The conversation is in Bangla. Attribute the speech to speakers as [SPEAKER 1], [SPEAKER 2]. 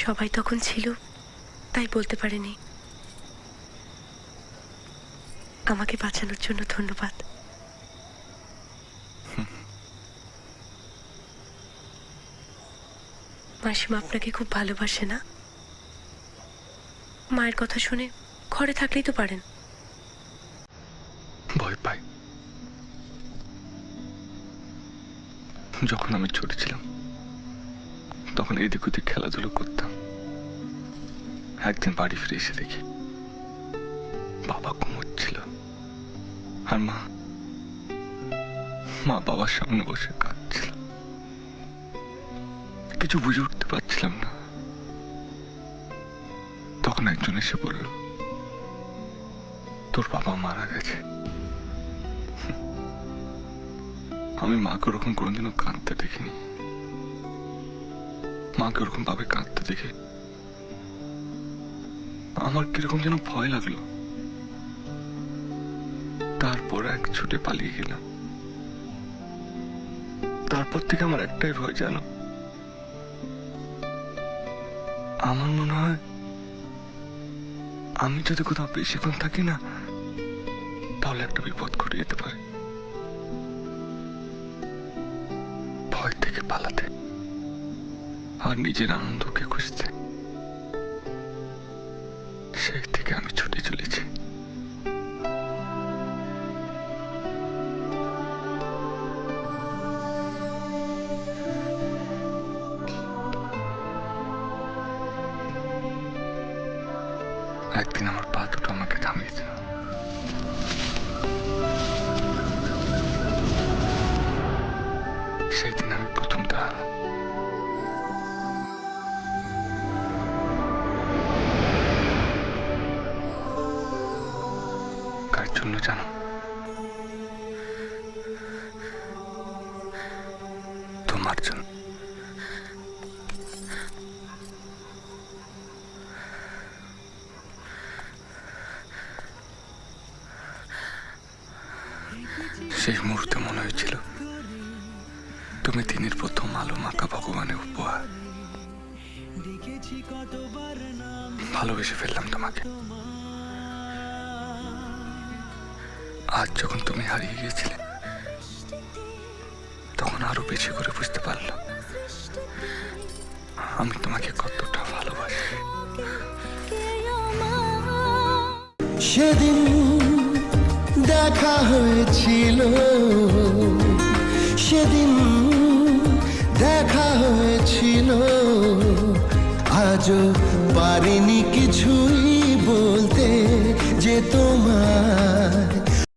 [SPEAKER 1] সবাই তখন ছিল, তাই বলতে পারেনি। আমাকে বাঁচানোর জন্য ধন্যবাদ। মাসিমা আপনাকে খুব ভালোবাসে না? মায়ের কথা শুনে ঘরে থাকলেই তো পারেন।
[SPEAKER 2] ভয় পাই। যখন আমি ছোট ছিলাম তখন এদিক ওদিক খেলাধুলো করতাম। একদিন বাড়ি ফিরে এসে দেখি বাবা ঘুমোচ্ছিল আর মা বাবার সামনে বসে কাঁদছিল। কিছু বুঝে উঠতে পারছিলাম না। তখন একজন এসে বলল, তোর বাবা মারা গেছে। আমি মাকে ওরকম কোনোদিনও কাঁদতে দেখিনি। মাকে ওরকম ভাবে কাঁদতে দেখে আমার কিরকম যেন ভয় লাগলো। তারপর এক ছুটে পালিয়ে গেলাম। তারপর থেকে আমার একটাই ভয়, জানো, আমার মনে হয় আমি যদি কোথাও বেশিক্ষণ থাকি না, তাহলে একটা বিপদ ঘটে যেতে পারে। ভয় থেকে পালাতে আর নিজের আনন্দকে খুঁজতে সেই থেকে আমি ছুটে চলেছি। একদিন আমার পা দুটো আমাকে থামিয়ে দিল। সেই দিন আমি প্রথম দাঁড়ালাম। কার জন্য জানো? তোমার জন্য। শেষ মুহূর্তে মনে হয়েছিল তুমি দিনের প্রথম আলো মাখা ভগবানের উপহার। ভালোবেসে ফেললাম তোমাকে। আজ যখন তুমি হারিয়ে গিয়েছিলে তখন আরো বেশি করে বুঝতে পারলাম আমি তোমাকে কতটা ভালোবাসি।
[SPEAKER 3] সেদিন দেখা হয়েছিল, সেদিন দেখা হয়েছিল, আজও পারিনি কিছুই বলতে যে তোমার